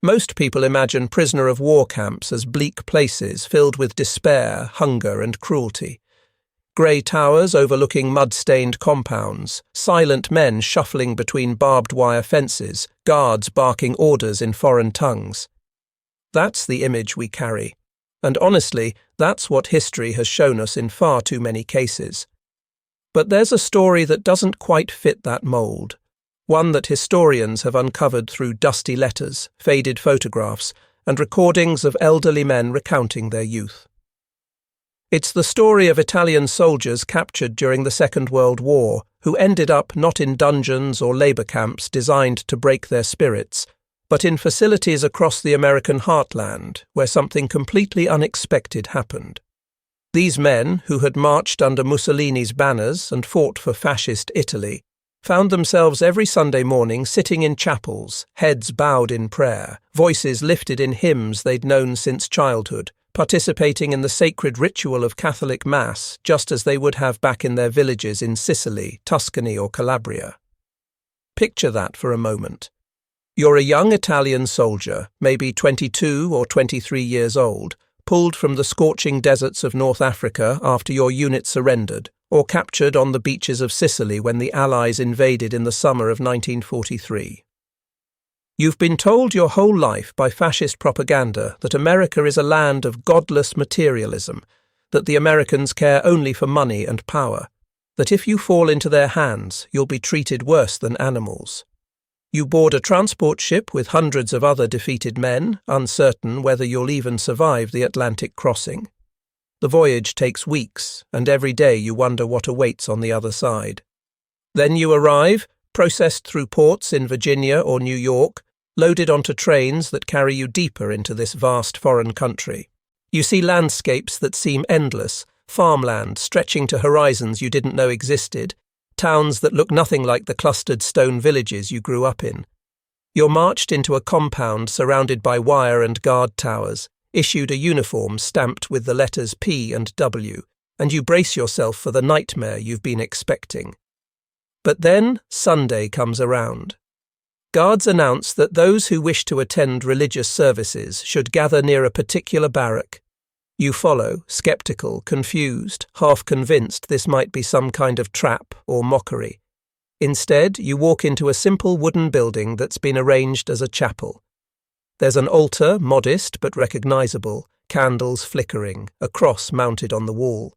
Most people imagine prisoner of war camps as bleak places filled with despair, hunger, and cruelty. Grey towers overlooking mud-stained compounds, silent men shuffling between barbed wire fences, guards barking orders in foreign tongues. That's the image we carry. And honestly, that's what history has shown us in far too many cases. But there's a story that doesn't quite fit that mould. One that historians have uncovered through dusty letters, faded photographs, and recordings of elderly men recounting their youth. It's the story of Italian soldiers captured during the Second World War who ended up not in dungeons or labor camps designed to break their spirits, but in facilities across the American heartland where something completely unexpected happened. These men, who had marched under Mussolini's banners and fought for fascist Italy, found themselves every Sunday morning sitting in chapels, heads bowed in prayer, voices lifted in hymns they'd known since childhood, participating in the sacred ritual of Catholic Mass just as they would have back in their villages in Sicily, Tuscany, or Calabria. Picture that for a moment. You're a young Italian soldier, maybe 22 or 23 years old, pulled from the scorching deserts of North Africa after your unit surrendered, or captured on the beaches of Sicily when the Allies invaded in the summer of 1943. You've been told your whole life by fascist propaganda that America is a land of godless materialism, that the Americans care only for money and power, that if you fall into their hands, you'll be treated worse than animals. You board a transport ship with hundreds of other defeated men, uncertain whether you'll even survive the Atlantic crossing. The voyage takes weeks, and every day you wonder what awaits on the other side. Then you arrive, processed through ports in Virginia or New York, loaded onto trains that carry you deeper into this vast foreign country. You see landscapes that seem endless, farmland stretching to horizons you didn't know existed, towns that look nothing like the clustered stone villages you grew up in. You're marched into a compound surrounded by wire and guard towers, issued a uniform stamped with the letters P and W, and you brace yourself for the nightmare you've been expecting. But then Sunday comes around. Guards announce that those who wish to attend religious services should gather near a particular barrack. You follow, skeptical, confused, half convinced this might be some kind of trap or mockery. Instead, you walk into a simple wooden building that's been arranged as a chapel. There's an altar, modest but recognizable, candles flickering, a cross mounted on the wall.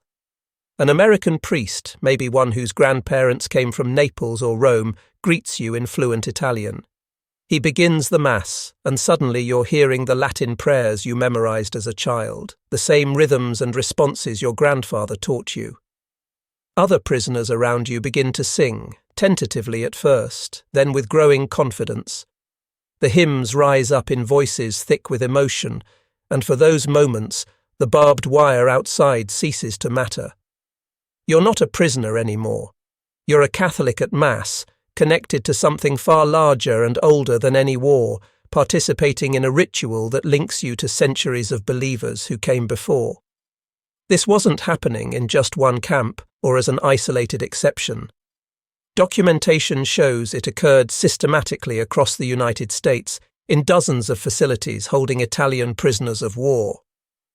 An American priest, maybe one whose grandparents came from Naples or Rome, greets you in fluent Italian. He begins the Mass, and suddenly you're hearing the Latin prayers you memorized as a child, the same rhythms and responses your grandfather taught you. Other prisoners around you begin to sing, tentatively at first, then with growing confidence. The hymns rise up in voices thick with emotion, and for those moments, the barbed wire outside ceases to matter. You're not a prisoner anymore. You're a Catholic at Mass, connected to something far larger and older than any war, participating in a ritual that links you to centuries of believers who came before. This wasn't happening in just one camp or as an isolated exception. Documentation shows it occurred systematically across the United States in dozens of facilities holding Italian prisoners of war.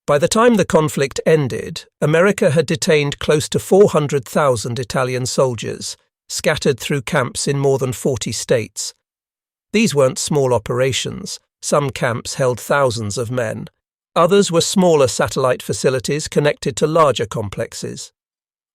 By the time the conflict ended, America had detained close to 400,000 Italian soldiers, scattered through camps in more than 40 states. These weren't small operations. Some camps held thousands of men. Others were smaller satellite facilities connected to larger complexes.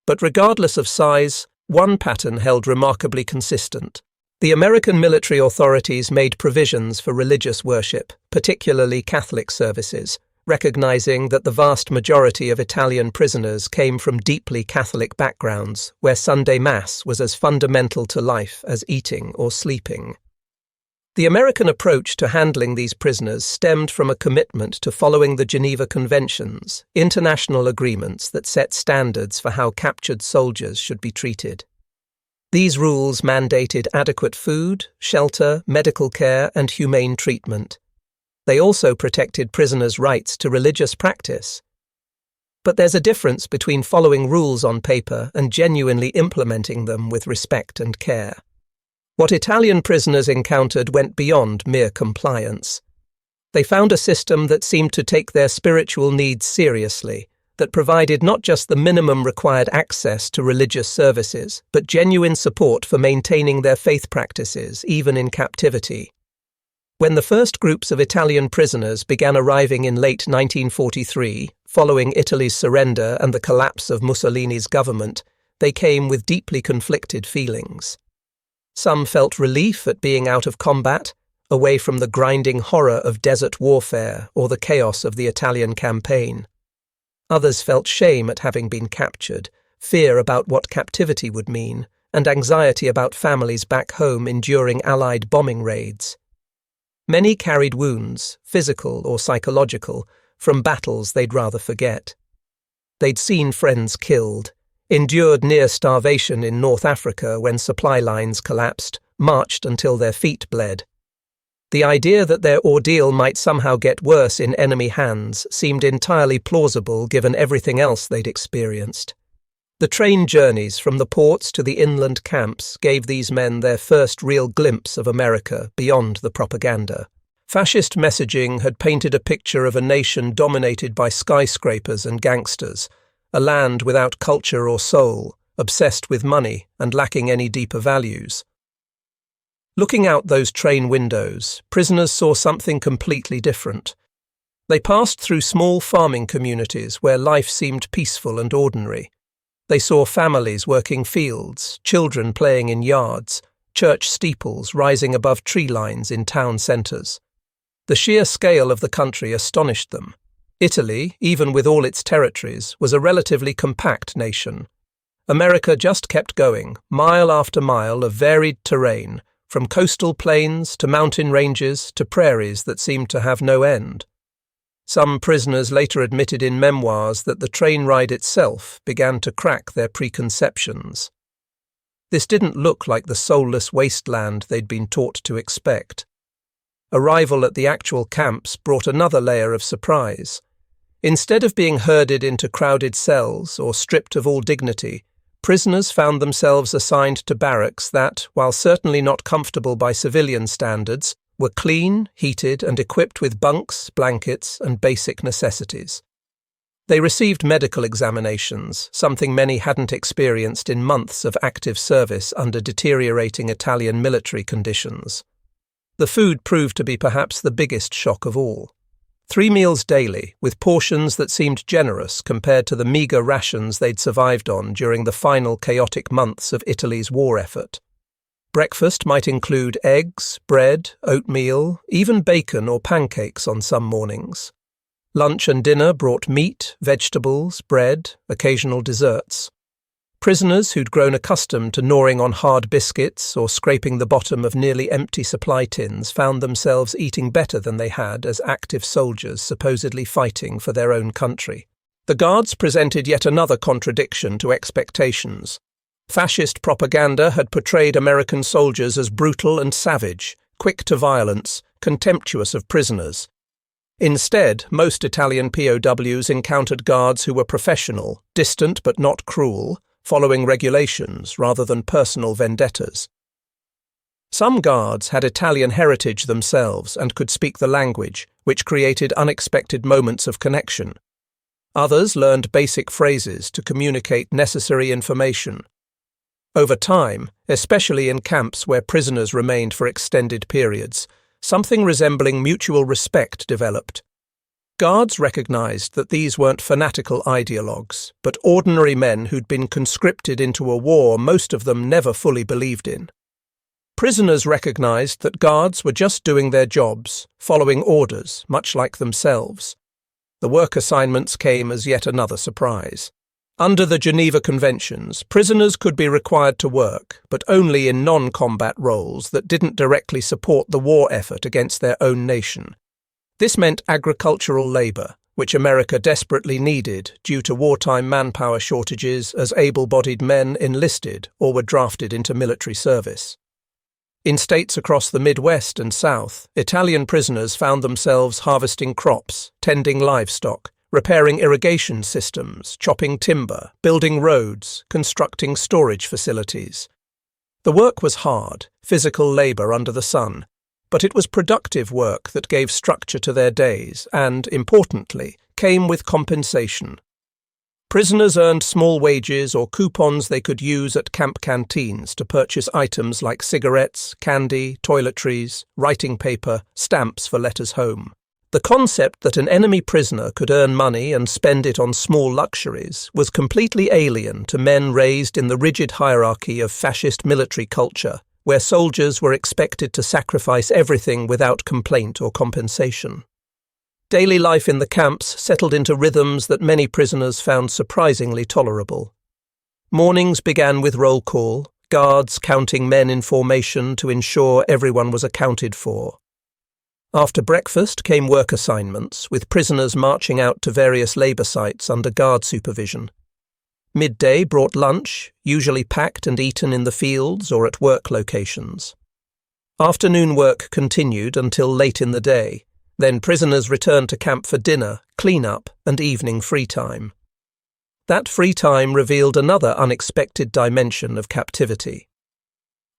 But regardless of size, one pattern held remarkably consistent. The American military authorities made provisions for religious worship, particularly Catholic services, recognizing that the vast majority of Italian prisoners came from deeply Catholic backgrounds where Sunday Mass was as fundamental to life as eating or sleeping. The American approach to handling these prisoners stemmed from a commitment to following the Geneva Conventions, international agreements that set standards for how captured soldiers should be treated. These rules mandated adequate food, shelter, medical care, and humane treatment. They also protected prisoners' rights to religious practice. But there's a difference between following rules on paper and genuinely implementing them with respect and care. What Italian prisoners encountered went beyond mere compliance. They found a system that seemed to take their spiritual needs seriously, that provided not just the minimum required access to religious services, but genuine support for maintaining their faith practices, even in captivity. When the first groups of Italian prisoners began arriving in late 1943, following Italy's surrender and the collapse of Mussolini's government, they came with deeply conflicted feelings. Some felt relief at being out of combat, away from the grinding horror of desert warfare or the chaos of the Italian campaign. Others felt shame at having been captured, fear about what captivity would mean, and anxiety about families back home enduring Allied bombing raids. Many carried wounds, physical or psychological, from battles they'd rather forget. They'd seen friends killed, endured near starvation in North Africa when supply lines collapsed, marched until their feet bled. The idea that their ordeal might somehow get worse in enemy hands seemed entirely plausible given everything else they'd experienced. The train journeys from the ports to the inland camps gave these men their first real glimpse of America beyond the propaganda. Fascist messaging had painted a picture of a nation dominated by skyscrapers and gangsters, a land without culture or soul, obsessed with money and lacking any deeper values. Looking out those train windows, prisoners saw something completely different. They passed through small farming communities where life seemed peaceful and ordinary. They saw families working fields, children playing in yards, church steeples rising above tree lines in town centres. The sheer scale of the country astonished them. Italy, even with all its territories, was a relatively compact nation. America just kept going, mile after mile of varied terrain, from coastal plains to mountain ranges to prairies that seemed to have no end. Some prisoners later admitted in memoirs that the train ride itself began to crack their preconceptions. This didn't look like the soulless wasteland they'd been taught to expect. Arrival at the actual camps brought another layer of surprise. Instead of being herded into crowded cells or stripped of all dignity, prisoners found themselves assigned to barracks that, while certainly not comfortable by civilian standards, were clean, heated, and equipped with bunks, blankets, and basic necessities. They received medical examinations, something many hadn't experienced in months of active service under deteriorating Italian military conditions. The food proved to be perhaps the biggest shock of all. 3 meals daily, with portions that seemed generous compared to the meagre rations they'd survived on during the final chaotic months of Italy's war effort. Breakfast might include eggs, bread, oatmeal, even bacon or pancakes on some mornings. Lunch and dinner brought meat, vegetables, bread, occasional desserts. Prisoners who'd grown accustomed to gnawing on hard biscuits or scraping the bottom of nearly empty supply tins found themselves eating better than they had as active soldiers supposedly fighting for their own country. The guards presented yet another contradiction to expectations. Fascist propaganda had portrayed American soldiers as brutal and savage, quick to violence, contemptuous of prisoners. Instead, most Italian POWs encountered guards who were professional, distant but not cruel, following regulations rather than personal vendettas. Some guards had Italian heritage themselves and could speak the language, which created unexpected moments of connection. Others learned basic phrases to communicate necessary information. Over time, especially in camps where prisoners remained for extended periods, something resembling mutual respect developed. Guards recognized that these weren't fanatical ideologues, but ordinary men who'd been conscripted into a war most of them never fully believed in. Prisoners recognized that guards were just doing their jobs, following orders, much like themselves. The work assignments came as yet another surprise. Under the Geneva Conventions, prisoners could be required to work, but only in non-combat roles that didn't directly support the war effort against their own nation. This meant agricultural labor, which America desperately needed due to wartime manpower shortages as able-bodied men enlisted or were drafted into military service. In states across the Midwest and South, Italian prisoners found themselves harvesting crops, tending livestock, repairing irrigation systems, chopping timber, building roads, constructing storage facilities. The work was hard, physical labor under the sun, But it was productive work that gave structure to their days and, importantly, came with compensation. Prisoners earned small wages or coupons they could use at camp canteens to purchase items like cigarettes, candy, toiletries, writing paper, stamps for letters home. The concept that an enemy prisoner could earn money and spend it on small luxuries was completely alien to men raised in the rigid hierarchy of fascist military culture, where soldiers were expected to sacrifice everything without complaint or compensation. Daily life in the camps settled into rhythms that many prisoners found surprisingly tolerable. Mornings began with roll call, guards counting men in formation to ensure everyone was accounted for. After breakfast came work assignments, with prisoners marching out to various labour sites under guard supervision. Midday brought lunch, usually packed and eaten in the fields or at work locations. Afternoon work continued until late in the day. Then prisoners returned to camp for dinner, clean-up, and evening free time. That free time revealed another unexpected dimension of captivity.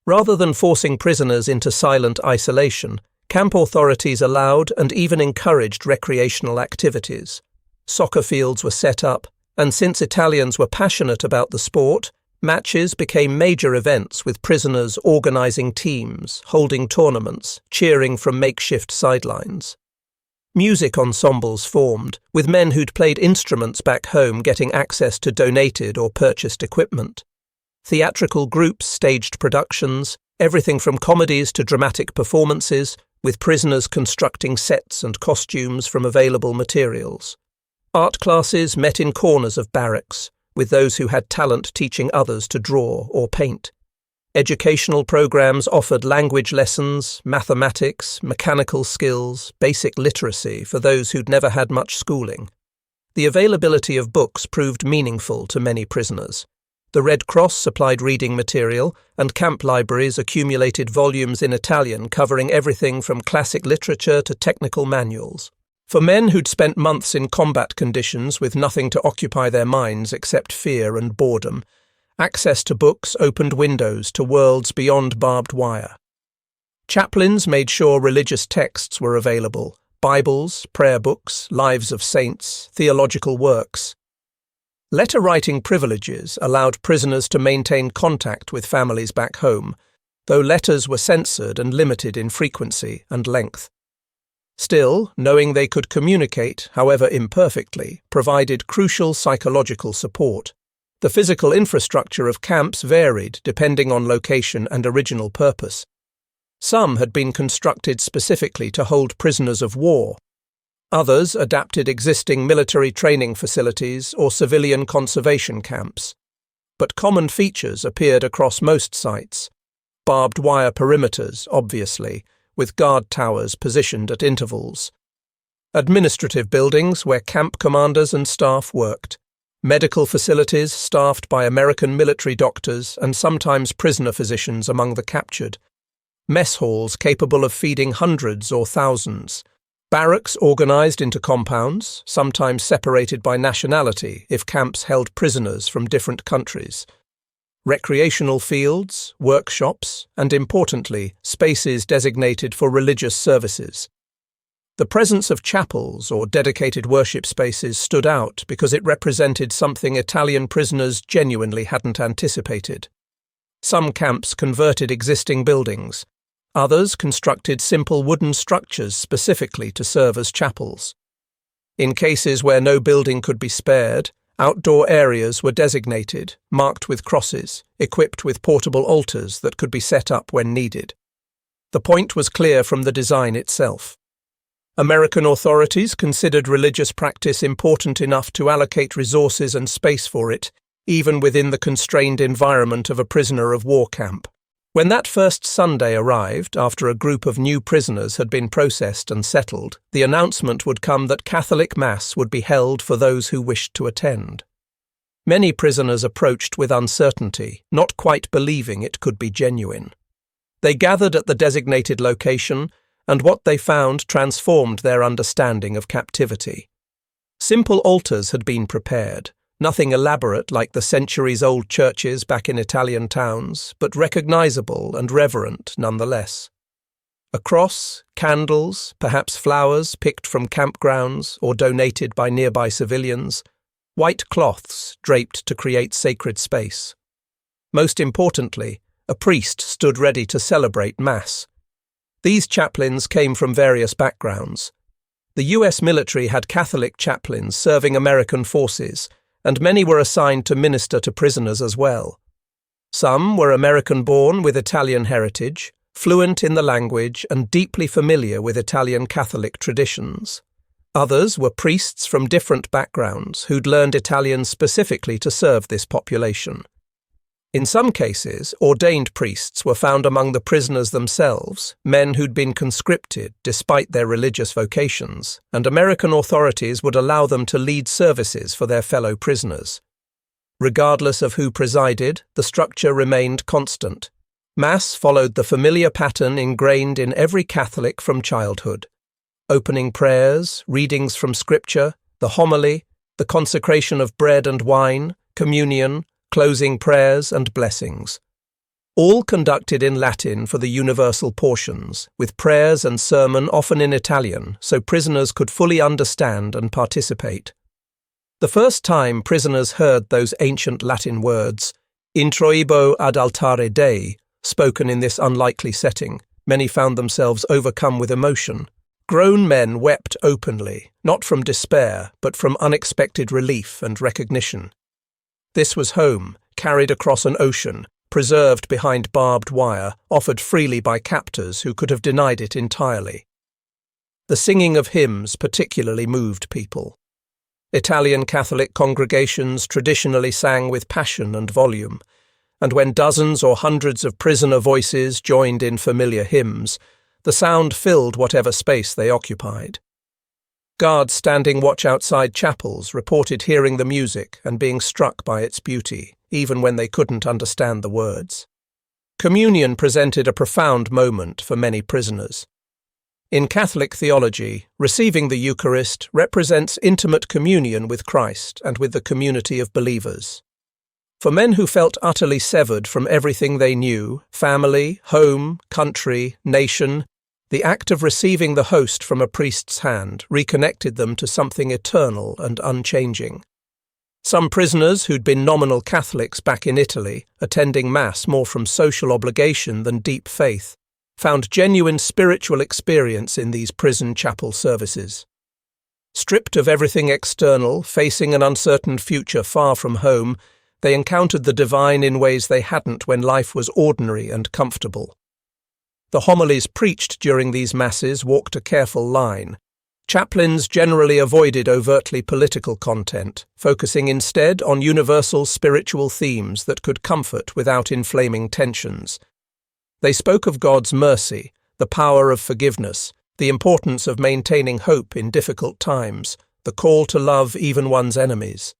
Rather than forcing prisoners into silent isolation, camp authorities allowed and even encouraged recreational activities. Soccer fields were set up, and since Italians were passionate about the sport, matches became major events with prisoners organising teams, holding tournaments, cheering from makeshift sidelines. Music ensembles formed, with men who'd played instruments back home getting access to donated or purchased equipment. Theatrical groups staged productions, everything from comedies to dramatic performances, with prisoners constructing sets and costumes from available materials. Art classes met in corners of barracks, with those who had talent teaching others to draw or paint. Educational programs offered language lessons, mathematics, mechanical skills, basic literacy for those who'd never had much schooling. The availability of books proved meaningful to many prisoners. The Red Cross supplied reading material, and camp libraries accumulated volumes in Italian covering everything from classic literature to technical manuals. For men who'd spent months in combat conditions with nothing to occupy their minds except fear and boredom, access to books opened windows to worlds beyond barbed wire. Chaplains made sure religious texts were available: Bibles, prayer books, lives of saints, theological works. Letter-writing privileges allowed prisoners to maintain contact with families back home, though letters were censored and limited in frequency and length. Still, knowing they could communicate, however imperfectly, provided crucial psychological support. The physical infrastructure of camps varied depending on location and original purpose. Some had been constructed specifically to hold prisoners of war. Others adapted existing military training facilities or civilian conservation camps. But common features appeared across most sites. Barbed wire perimeters, obviously, with guard towers positioned at intervals. Administrative buildings where camp commanders and staff worked. Medical facilities staffed by American military doctors and sometimes prisoner physicians among the captured. Mess halls capable of feeding hundreds or thousands. Barracks organised into compounds, sometimes separated by nationality if camps held prisoners from different countries. Recreational fields, workshops, and importantly, spaces designated for religious services. The presence of chapels or dedicated worship spaces stood out because it represented something Italian prisoners genuinely hadn't anticipated. Some camps converted existing buildings. Others constructed simple wooden structures specifically to serve as chapels. In cases where no building could be spared, outdoor areas were designated, marked with crosses, equipped with portable altars that could be set up when needed. The point was clear from the design itself. American authorities considered religious practice important enough to allocate resources and space for it, even within the constrained environment of a prisoner of war camp. When that first Sunday arrived, after a group of new prisoners had been processed and settled, the announcement would come that Catholic Mass would be held for those who wished to attend. Many prisoners approached with uncertainty, not quite believing it could be genuine. They gathered at the designated location, and what they found transformed their understanding of captivity. Simple altars had been prepared, nothing elaborate like the centuries-old churches back in Italian towns, but recognizable and reverent nonetheless. A cross, candles, perhaps flowers picked from campgrounds or donated by nearby civilians, white cloths draped to create sacred space. Most importantly, a priest stood ready to celebrate Mass. These chaplains came from various backgrounds. The US military had Catholic chaplains serving American forces, and many were assigned to minister to prisoners as well. Some were American-born with Italian heritage, fluent in the language and deeply familiar with Italian Catholic traditions. Others were priests from different backgrounds who'd learned Italian specifically to serve this population. In some cases, ordained priests were found among the prisoners themselves, men who'd been conscripted despite their religious vocations, and American authorities would allow them to lead services for their fellow prisoners. Regardless of who presided, the structure remained constant. Mass followed the familiar pattern ingrained in every Catholic from childhood. Opening prayers, readings from Scripture, the homily, the consecration of bread and wine, communion, closing prayers and blessings. All conducted in Latin for the universal portions, with prayers and sermon often in Italian, so prisoners could fully understand and participate. The first time prisoners heard those ancient Latin words, introibo ad altare Dei, spoken in this unlikely setting, many found themselves overcome with emotion. Grown men wept openly, not from despair, but from unexpected relief and recognition. This was home, carried across an ocean, preserved behind barbed wire, offered freely by captors who could have denied it entirely. The singing of hymns particularly moved people. Italian Catholic congregations traditionally sang with passion and volume, and when dozens or hundreds of prisoner voices joined in familiar hymns, the sound filled whatever space they occupied. Guards standing watch outside chapels reported hearing the music and being struck by its beauty, even when they couldn't understand the words. Communion presented a profound moment for many prisoners. In Catholic theology, receiving the Eucharist represents intimate communion with Christ and with the community of believers. For men who felt utterly severed from everything they knew, family, home, country, nation, the act of receiving the host from a priest's hand reconnected them to something eternal and unchanging. Some prisoners who'd been nominal Catholics back in Italy, attending Mass more from social obligation than deep faith, found genuine spiritual experience in these prison chapel services. Stripped of everything external, facing an uncertain future far from home, they encountered the divine in ways they hadn't when life was ordinary and comfortable. The homilies preached during these masses walked a careful line. Chaplains generally avoided overtly political content, focusing instead on universal spiritual themes that could comfort without inflaming tensions. They spoke of God's mercy, the power of forgiveness, the importance of maintaining hope in difficult times, the call to love even one's enemies.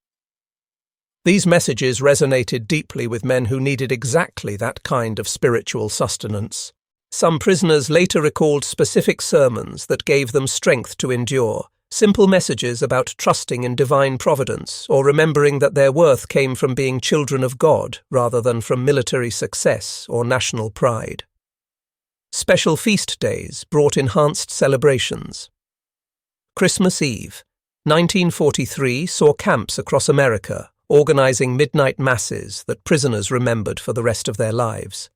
These messages resonated deeply with men who needed exactly that kind of spiritual sustenance. Some prisoners later recalled specific sermons that gave them strength to endure, simple messages about trusting in divine providence or remembering that their worth came from being children of God rather than from military success or national pride. Special feast days brought enhanced celebrations. Christmas Eve, 1943, saw camps across America organizing midnight masses that prisoners remembered for the rest of their lives.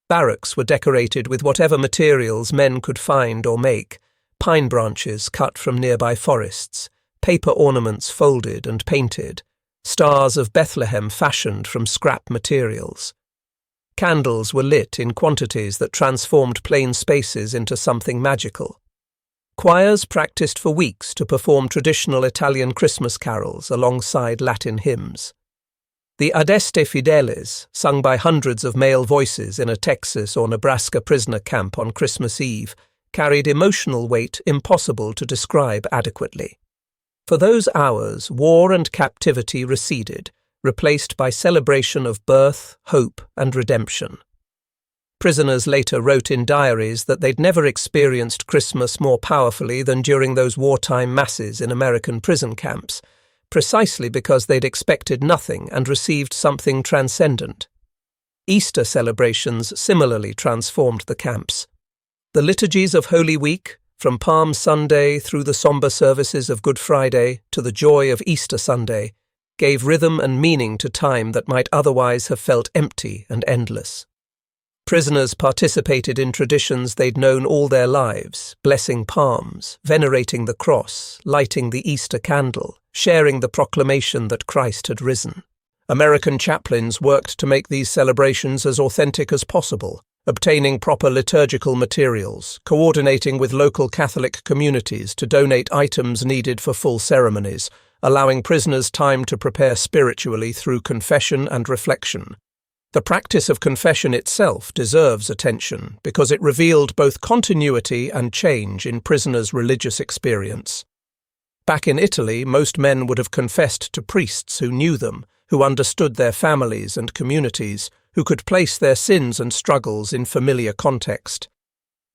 Barracks were decorated with whatever materials men could find or make, pine branches cut from nearby forests, paper ornaments folded and painted, stars of Bethlehem fashioned from scrap materials. Candles were lit in quantities that transformed plain spaces into something magical. Choirs practiced for weeks to perform traditional Italian Christmas carols alongside Latin hymns. The Adeste Fideles, sung by hundreds of male voices in a Texas or Nebraska prisoner camp on Christmas Eve, carried emotional weight impossible to describe adequately. For those hours, war and captivity receded, replaced by celebration of birth, hope, and redemption. Prisoners later wrote in diaries that they'd never experienced Christmas more powerfully than during those wartime masses in American prison camps, precisely because they'd expected nothing and received something transcendent. Easter celebrations similarly transformed the camps. The liturgies of Holy Week, from Palm Sunday through the somber services of Good Friday to the joy of Easter Sunday, gave rhythm and meaning to time that might otherwise have felt empty and endless. Prisoners participated in traditions they'd known all their lives, blessing palms, venerating the cross, lighting the Easter candle, sharing the proclamation that Christ had risen. American chaplains worked to make these celebrations as authentic as possible, obtaining proper liturgical materials, coordinating with local Catholic communities to donate items needed for full ceremonies, allowing prisoners time to prepare spiritually through confession and reflection. The practice of confession itself deserves attention because it revealed both continuity and change in prisoners' religious experience. Back in Italy, most men would have confessed to priests who knew them, who understood their families and communities, who could place their sins and struggles in familiar context.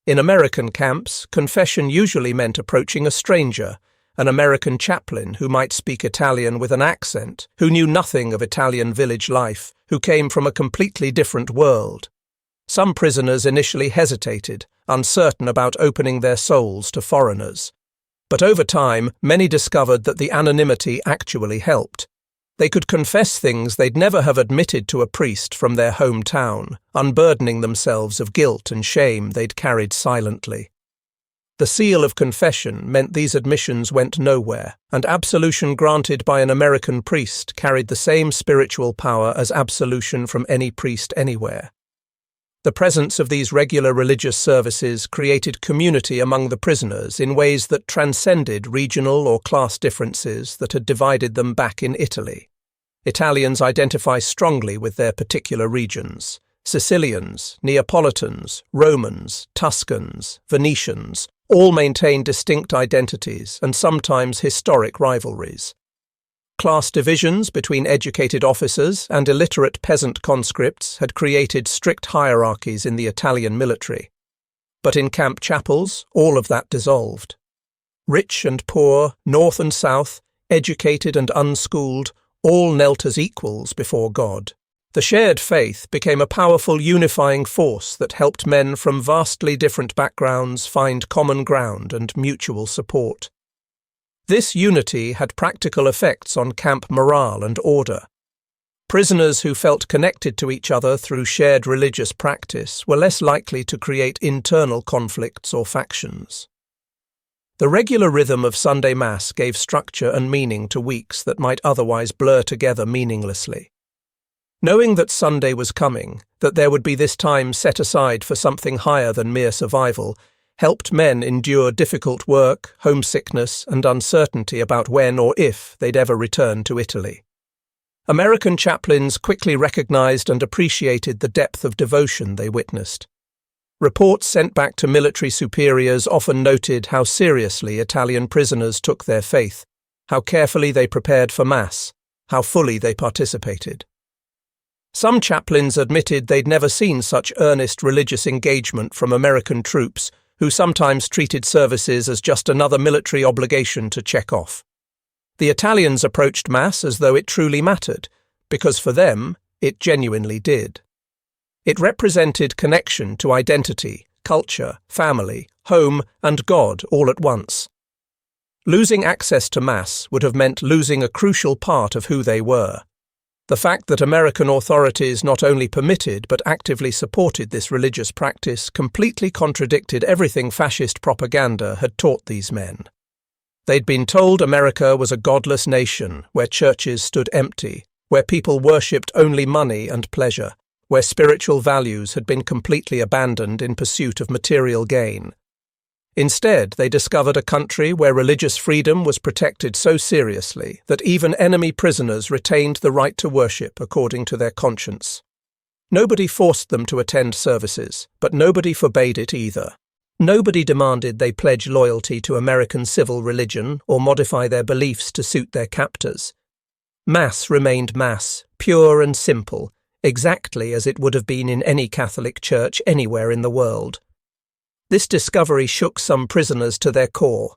In American camps, confession usually meant approaching a stranger, an American chaplain who might speak Italian with an accent, who knew nothing of Italian village life, who came from a completely different world. Some prisoners initially hesitated, uncertain about opening their souls to foreigners. But over time, many discovered that the anonymity actually helped. They could confess things they'd never have admitted to a priest from their hometown, unburdening themselves of guilt and shame they'd carried silently. The seal of confession meant these admissions went nowhere, and absolution granted by an American priest carried the same spiritual power as absolution from any priest anywhere. The presence of these regular religious services created community among the prisoners in ways that transcended regional or class differences that had divided them back in Italy. Italians identify strongly with their particular regions. Sicilians, Neapolitans, Romans, Tuscans, Venetians, all maintain distinct identities and sometimes historic rivalries. Class divisions between educated officers and illiterate peasant conscripts had created strict hierarchies in the Italian military. But in camp chapels, all of that dissolved. Rich and poor, north and south, educated and unschooled, all knelt as equals before God. The shared faith became a powerful unifying force that helped men from vastly different backgrounds find common ground and mutual support. This unity had practical effects on camp morale and order. Prisoners who felt connected to each other through shared religious practice were less likely to create internal conflicts or factions. The regular rhythm of Sunday Mass gave structure and meaning to weeks that might otherwise blur together meaninglessly. Knowing that Sunday was coming, that there would be this time set aside for something higher than mere survival, helped men endure difficult work, homesickness, and uncertainty about when or if they'd ever return to Italy. American chaplains quickly recognized and appreciated the depth of devotion they witnessed. Reports sent back to military superiors often noted how seriously Italian prisoners took their faith, how carefully they prepared for Mass, how fully they participated. Some chaplains admitted they'd never seen such earnest religious engagement from American troops, who sometimes treated services as just another military obligation to check off. The Italians approached Mass as though it truly mattered, because for them, it genuinely did. It represented connection to identity, culture, family, home, and God all at once. Losing access to Mass would have meant losing a crucial part of who they were. The fact that American authorities not only permitted but actively supported this religious practice completely contradicted everything fascist propaganda had taught these men. They'd been told America was a godless nation, where churches stood empty, where people worshipped only money and pleasure, where spiritual values had been completely abandoned in pursuit of material gain. Instead, they discovered a country where religious freedom was protected so seriously that even enemy prisoners retained the right to worship according to their conscience. Nobody forced them to attend services, but nobody forbade it either. Nobody demanded they pledge loyalty to American civil religion or modify their beliefs to suit their captors. Mass remained Mass, pure and simple, exactly as it would have been in any Catholic church anywhere in the world. This discovery shook some prisoners to their core.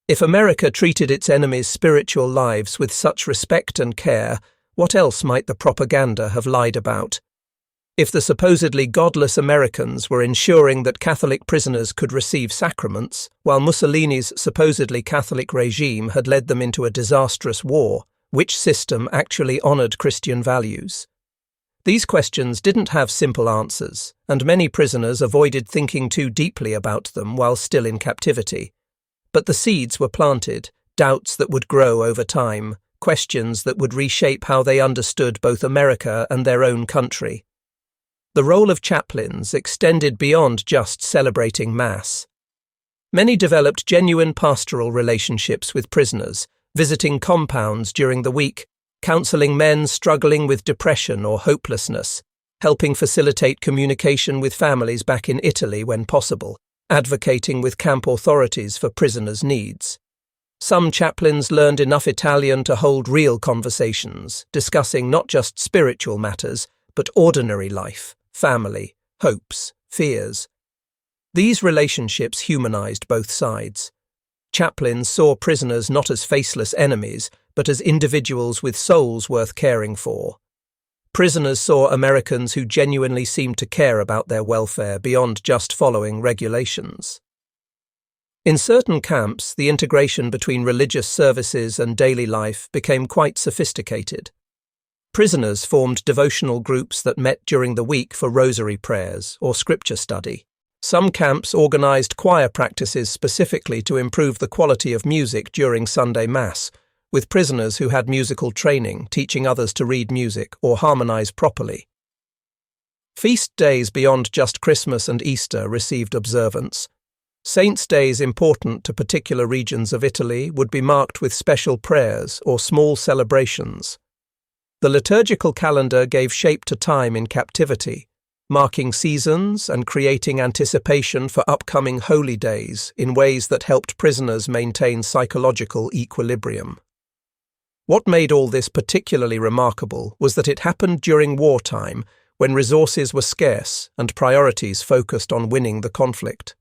If America treated its enemies' spiritual lives with such respect and care, what else might the propaganda have lied about? If the supposedly godless Americans were ensuring that Catholic prisoners could receive sacraments, while Mussolini's supposedly Catholic regime had led them into a disastrous war, which system actually honored Christian values? These questions didn't have simple answers, and many prisoners avoided thinking too deeply about them while still in captivity. But the seeds were planted, doubts that would grow over time, questions that would reshape how they understood both America and their own country. The role of chaplains extended beyond just celebrating Mass. Many developed genuine pastoral relationships with prisoners, visiting compounds during the week, counseling men struggling with depression or hopelessness, helping facilitate communication with families back in Italy when possible, advocating with camp authorities for prisoners' needs. Some chaplains learned enough Italian to hold real conversations, discussing not just spiritual matters, but ordinary life, family, hopes, fears. These relationships humanized both sides. Chaplains saw prisoners not as faceless enemies, but as individuals with souls worth caring for. Prisoners saw Americans who genuinely seemed to care about their welfare beyond just following regulations. In certain camps, the integration between religious services and daily life became quite sophisticated. Prisoners formed devotional groups that met during the week for rosary prayers or scripture study. Some camps organized choir practices specifically to improve the quality of music during Sunday Mass, with prisoners who had musical training teaching others to read music or harmonize properly. Feast days beyond just Christmas and Easter received observance. Saints' days important to particular regions of Italy would be marked with special prayers or small celebrations. The liturgical calendar gave shape to time in captivity, marking seasons and creating anticipation for upcoming holy days in ways that helped prisoners maintain psychological equilibrium. What made all this particularly remarkable was that it happened during wartime, when resources were scarce and priorities focused on winning the conflict.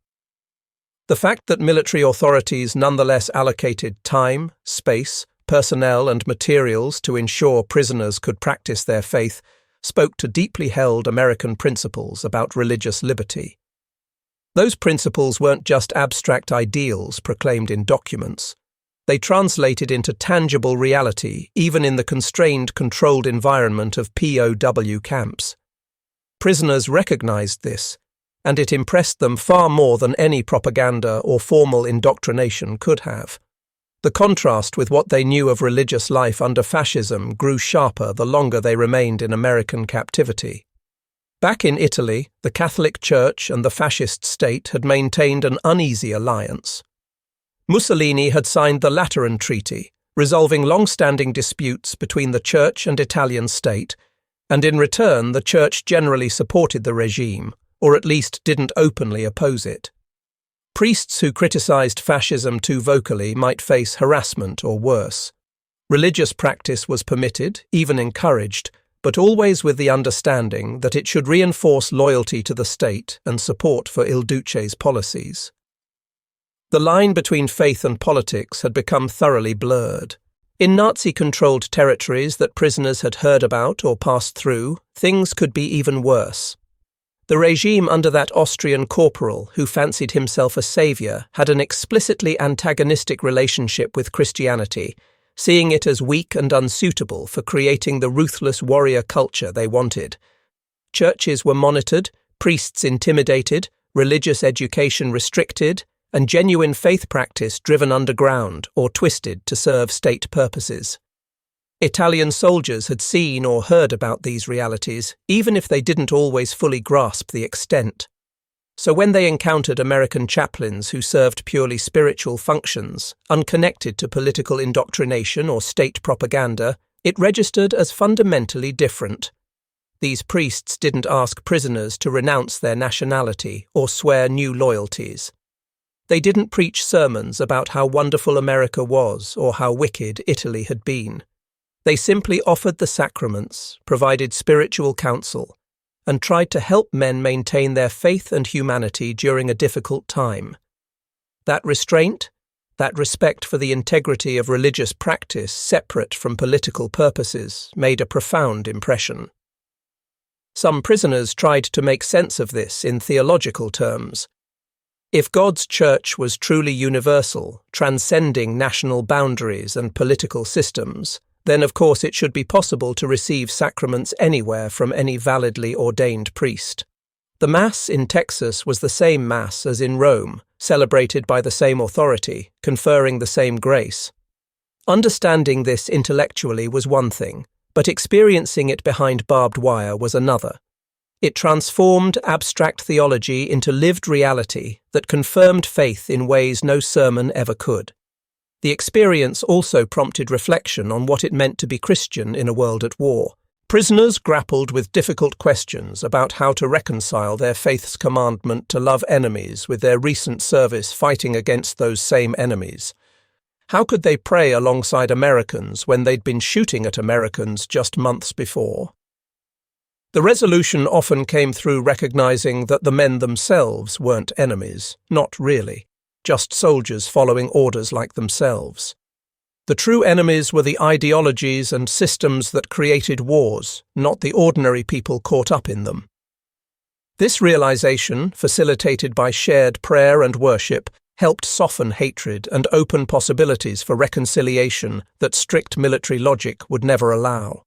The fact that military authorities nonetheless allocated time, space, personnel and materials to ensure prisoners could practice their faith spoke to deeply held American principles about religious liberty. Those principles weren't just abstract ideals proclaimed in documents. They translated into tangible reality even in the constrained, controlled environment of POW camps. Prisoners recognized this, and it impressed them far more than any propaganda or formal indoctrination could have. The contrast with what they knew of religious life under fascism grew sharper the longer they remained in American captivity. Back in Italy, the Catholic Church and the fascist state had maintained an uneasy alliance. Mussolini had signed the Lateran Treaty, resolving long-standing disputes between the Church and Italian state, and in return the Church generally supported the regime, or at least didn't openly oppose it. Priests who criticized fascism too vocally might face harassment or worse. Religious practice was permitted, even encouraged, but always with the understanding that it should reinforce loyalty to the state and support for Il Duce's policies. The line between faith and politics had become thoroughly blurred. In Nazi-controlled territories that prisoners had heard about or passed through, things could be even worse. The regime under that Austrian corporal who fancied himself a savior had an explicitly antagonistic relationship with Christianity, seeing it as weak and unsuitable for creating the ruthless warrior culture they wanted. Churches were monitored, priests intimidated, religious education restricted, and genuine faith practice driven underground or twisted to serve state purposes. Italian soldiers had seen or heard about these realities, even if they didn't always fully grasp the extent. So when they encountered American chaplains who served purely spiritual functions, unconnected to political indoctrination or state propaganda, it registered as fundamentally different. These priests didn't ask prisoners to renounce their nationality or swear new loyalties. They didn't preach sermons about how wonderful America was or how wicked Italy had been. They simply offered the sacraments, provided spiritual counsel, and tried to help men maintain their faith and humanity during a difficult time. That restraint, that respect for the integrity of religious practice separate from political purposes, made a profound impression. Some prisoners tried to make sense of this in theological terms. If God's church was truly universal, transcending national boundaries and political systems, then of course it should be possible to receive sacraments anywhere from any validly ordained priest. The Mass in Texas was the same Mass as in Rome, celebrated by the same authority, conferring the same grace. Understanding this intellectually was one thing, but experiencing it behind barbed wire was another. It transformed abstract theology into lived reality that confirmed faith in ways no sermon ever could. The experience also prompted reflection on what it meant to be Christian in a world at war. Prisoners grappled with difficult questions about how to reconcile their faith's commandment to love enemies with their recent service fighting against those same enemies. How could they pray alongside Americans when they'd been shooting at Americans just months before? The resolution often came through recognizing that the men themselves weren't enemies, not really, just soldiers following orders like themselves. The true enemies were the ideologies and systems that created wars, not the ordinary people caught up in them. This realization, facilitated by shared prayer and worship, helped soften hatred and open possibilities for reconciliation that strict military logic would never allow.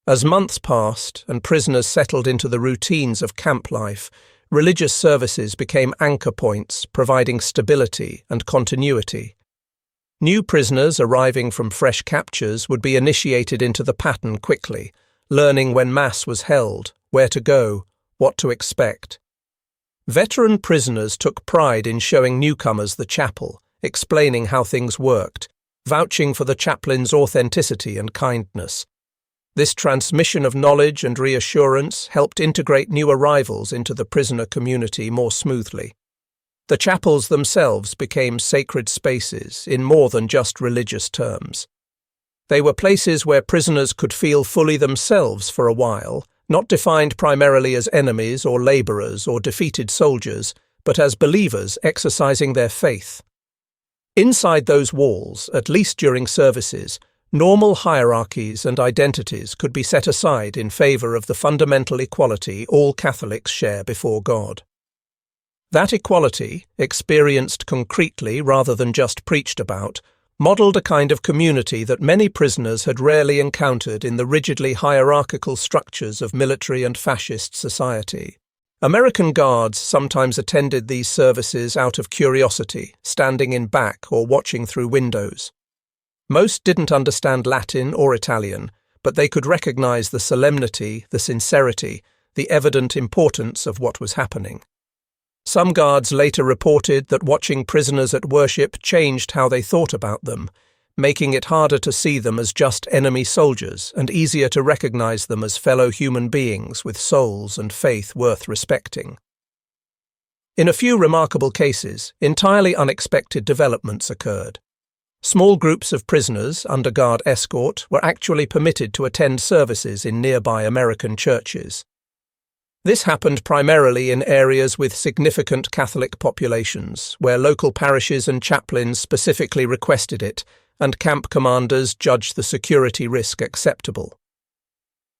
As months passed and prisoners settled into the routines of camp life, religious services became anchor points, providing stability and continuity. New prisoners arriving from fresh captures would be initiated into the pattern quickly, learning when Mass was held, where to go, what to expect. Veteran prisoners took pride in showing newcomers the chapel, explaining how things worked, vouching for the chaplain's authenticity and kindness. This transmission of knowledge and reassurance helped integrate new arrivals into the prisoner community more smoothly. The chapels themselves became sacred spaces in more than just religious terms. They were places where prisoners could feel fully themselves for a while, not defined primarily as enemies or laborers or defeated soldiers, but as believers exercising their faith. Inside those walls, at least during services, normal hierarchies and identities could be set aside in favor of the fundamental equality all Catholics share before God. That equality, experienced concretely rather than just preached about, modeled a kind of community that many prisoners had rarely encountered in the rigidly hierarchical structures of military and fascist society. American guards sometimes attended these services out of curiosity, standing in back or watching through windows. Most didn't understand Latin or Italian, but they could recognize the solemnity, the sincerity, the evident importance of what was happening. Some guards later reported that watching prisoners at worship changed how they thought about them, making it harder to see them as just enemy soldiers and easier to recognize them as fellow human beings with souls and faith worth respecting. In a few remarkable cases, entirely unexpected developments occurred. Small groups of prisoners, under guard escort, were actually permitted to attend services in nearby American churches. This happened primarily in areas with significant Catholic populations, where local parishes and chaplains specifically requested it, and camp commanders judged the security risk acceptable.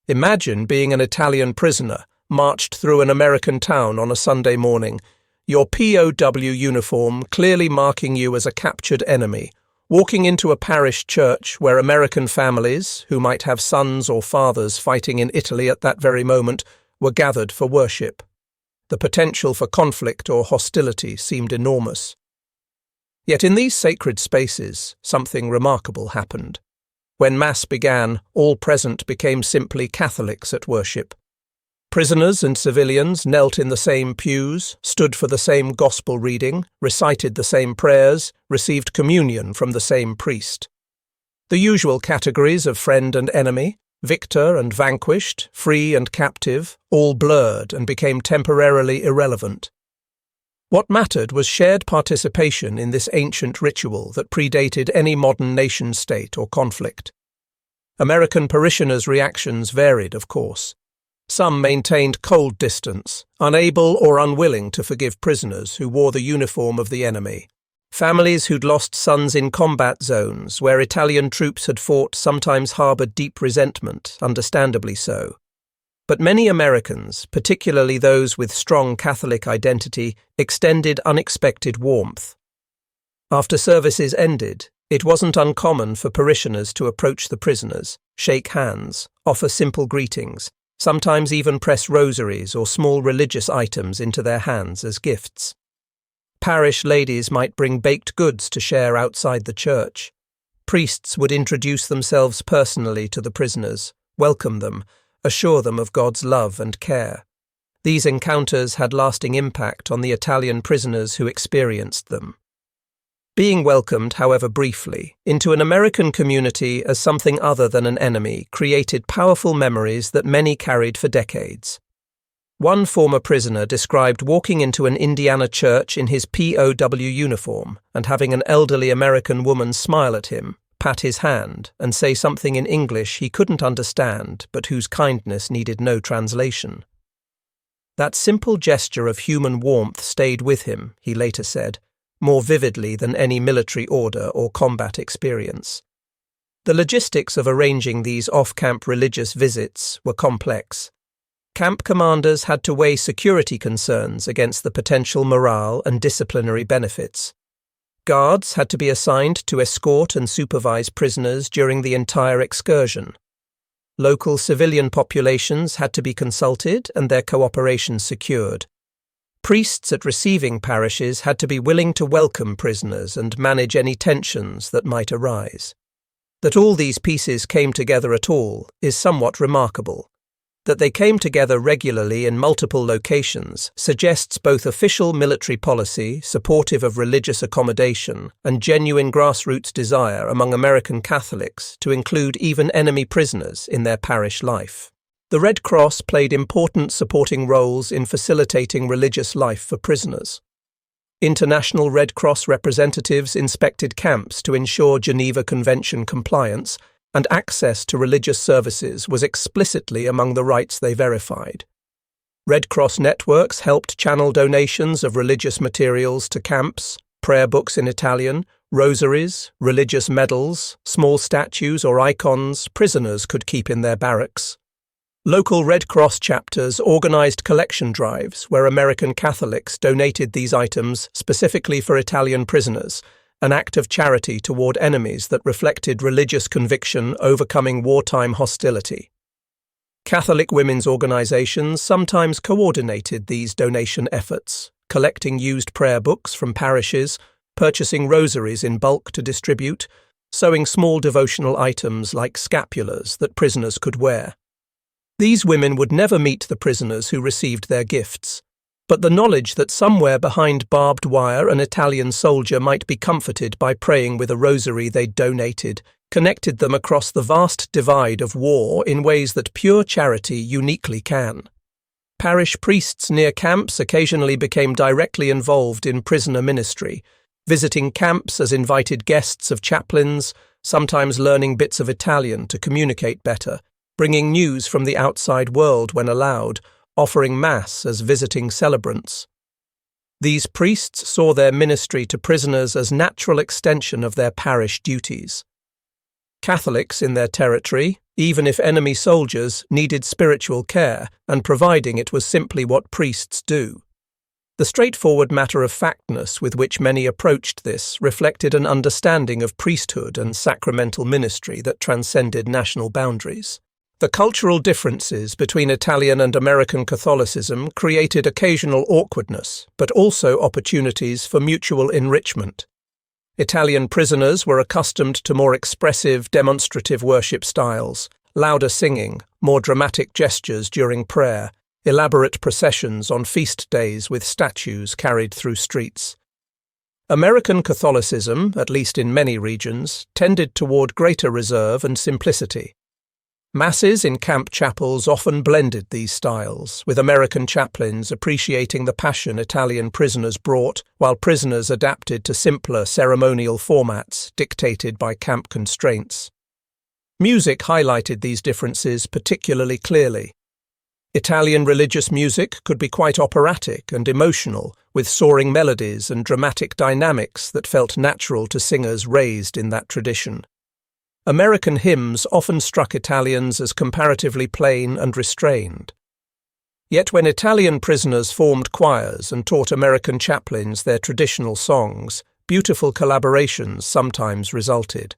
Imagine being an Italian prisoner, marched through an American town on a Sunday morning, your POW uniform clearly marking you as a captured enemy, walking into a parish church where American families, who might have sons or fathers fighting in Italy at that very moment, were gathered for worship. The potential for conflict or hostility seemed enormous. Yet in these sacred spaces, something remarkable happened. When Mass began, all present became simply Catholics at worship. Prisoners and civilians knelt in the same pews, stood for the same gospel reading, recited the same prayers, received communion from the same priest. The usual categories of friend and enemy, victor and vanquished, free and captive, all blurred and became temporarily irrelevant. What mattered was shared participation in this ancient ritual that predated any modern nation-state or conflict. American parishioners' reactions varied, of course. Some maintained cold distance, unable or unwilling to forgive prisoners who wore the uniform of the enemy. Families who'd lost sons in combat zones, where Italian troops had fought, sometimes harboured deep resentment, understandably so. But many Americans, particularly those with strong Catholic identity, extended unexpected warmth. After services ended, it wasn't uncommon for parishioners to approach the prisoners, shake hands, offer simple greetings, sometimes even press rosaries or small religious items into their hands as gifts. Parish ladies might bring baked goods to share outside the church. Priests would introduce themselves personally to the prisoners, welcome them, assure them of God's love and care. These encounters had lasting impact on the Italian prisoners who experienced them. Being welcomed, however briefly, into an American community as something other than an enemy created powerful memories that many carried for decades. One former prisoner described walking into an Indiana church in his POW uniform and having an elderly American woman smile at him, pat his hand, and say something in English he couldn't understand but whose kindness needed no translation. That simple gesture of human warmth stayed with him, he later said, more vividly than any military order or combat experience. The logistics of arranging these off-camp religious visits were complex. Camp commanders had to weigh security concerns against the potential morale and disciplinary benefits. Guards had to be assigned to escort and supervise prisoners during the entire excursion. Local civilian populations had to be consulted and their cooperation secured. Priests at receiving parishes had to be willing to welcome prisoners and manage any tensions that might arise. That all these pieces came together at all is somewhat remarkable. That they came together regularly in multiple locations suggests both official military policy, supportive of religious accommodation, and genuine grassroots desire among American Catholics to include even enemy prisoners in their parish life. The Red Cross played important supporting roles in facilitating religious life for prisoners. International Red Cross representatives inspected camps to ensure Geneva Convention compliance, and access to religious services was explicitly among the rights they verified. Red Cross networks helped channel donations of religious materials to camps, prayer books in Italian, rosaries, religious medals, small statues or icons prisoners could keep in their barracks. Local Red Cross chapters organized collection drives where American Catholics donated these items specifically for Italian prisoners, an act of charity toward enemies that reflected religious conviction overcoming wartime hostility. Catholic women's organizations sometimes coordinated these donation efforts, collecting used prayer books from parishes, purchasing rosaries in bulk to distribute, sewing small devotional items like scapulars that prisoners could wear. These women would never meet the prisoners who received their gifts, but the knowledge that somewhere behind barbed wire an Italian soldier might be comforted by praying with a rosary they'd donated connected them across the vast divide of war in ways that pure charity uniquely can. Parish priests near camps occasionally became directly involved in prisoner ministry, visiting camps as invited guests of chaplains, sometimes learning bits of Italian to communicate better, bringing news from the outside world when allowed, offering Mass as visiting celebrants. These priests saw their ministry to prisoners as natural extension of their parish duties. Catholics in their territory, even if enemy soldiers, needed spiritual care, and providing it was simply what priests do. The straightforward matter-of-factness with which many approached this reflected an understanding of priesthood and sacramental ministry that transcended national boundaries. The cultural differences between Italian and American Catholicism created occasional awkwardness, but also opportunities for mutual enrichment. Italian prisoners were accustomed to more expressive, demonstrative worship styles, louder singing, more dramatic gestures during prayer, elaborate processions on feast days with statues carried through streets. American Catholicism, at least in many regions, tended toward greater reserve and simplicity. Masses in camp chapels often blended these styles, with American chaplains appreciating the passion Italian prisoners brought, while prisoners adapted to simpler ceremonial formats dictated by camp constraints. Music highlighted these differences particularly clearly. Italian religious music could be quite operatic and emotional, with soaring melodies and dramatic dynamics that felt natural to singers raised in that tradition. American hymns often struck Italians as comparatively plain and restrained, Yet when Italian prisoners formed choirs and taught American chaplains their traditional songs, beautiful collaborations sometimes resulted.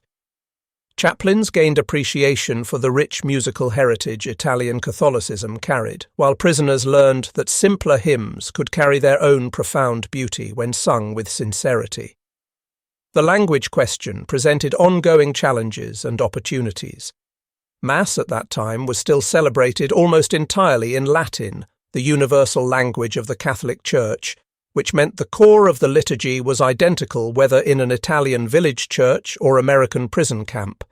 Chaplains gained appreciation for the rich musical heritage Italian Catholicism carried, while prisoners learned that simpler hymns could carry their own profound beauty when sung with sincerity. The language question presented ongoing challenges and opportunities. Mass at that time was still celebrated almost entirely in Latin, the universal language of the Catholic Church, which meant the core of the liturgy was identical whether in an Italian village church or American prison camp.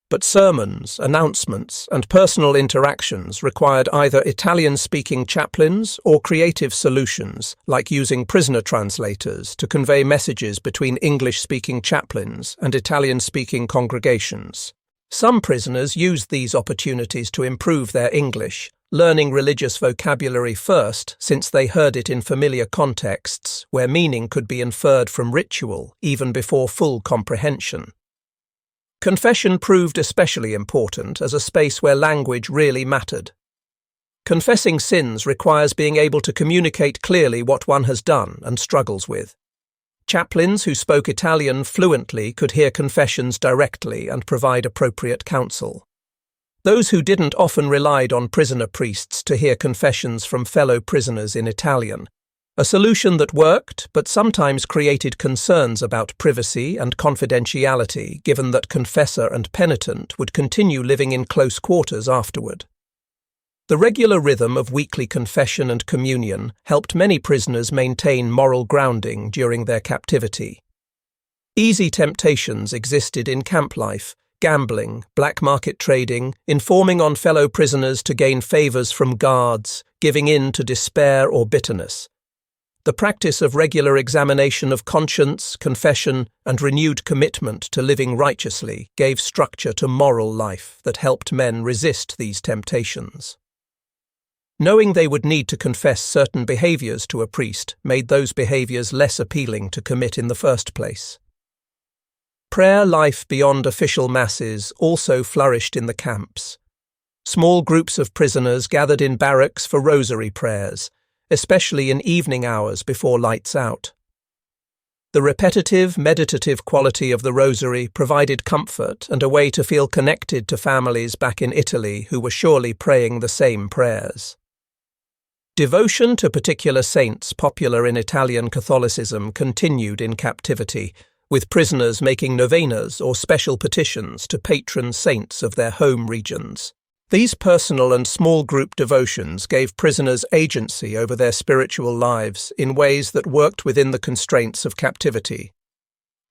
But sermons, announcements, and personal interactions required either Italian-speaking chaplains or creative solutions, like using prisoner translators to convey messages between English-speaking chaplains and Italian-speaking congregations. Some prisoners used these opportunities to improve their English, learning religious vocabulary first since they heard it in familiar contexts where meaning could be inferred from ritual even before full comprehension. Confession proved especially important as a space where language really mattered. Confessing sins requires being able to communicate clearly what one has done and struggles with. Chaplains who spoke Italian fluently could hear confessions directly and provide appropriate counsel. Those who didn't often relied on prisoner priests to hear confessions from fellow prisoners in Italian, a solution that worked but sometimes created concerns about privacy and confidentiality given that confessor and penitent would continue living in close quarters afterward. The regular rhythm of weekly confession and communion helped many prisoners maintain moral grounding during their captivity. Easy temptations existed in camp life: gambling, black market trading, informing on fellow prisoners to gain favors from guards, giving in to despair or bitterness. The practice of regular examination of conscience, confession, and renewed commitment to living righteously gave structure to moral life that helped men resist these temptations. Knowing they would need to confess certain behaviors to a priest made those behaviors less appealing to commit in the first place. Prayer life beyond official masses also flourished in the camps. Small groups of prisoners gathered in barracks for rosary prayers, especially in evening hours before lights out. The repetitive, meditative quality of the rosary provided comfort and a way to feel connected to families back in Italy who were surely praying the same prayers. Devotion to particular saints popular in Italian Catholicism continued in captivity, with prisoners making novenas or special petitions to patron saints of their home regions. These personal and small group devotions gave prisoners agency over their spiritual lives in ways that worked within the constraints of captivity.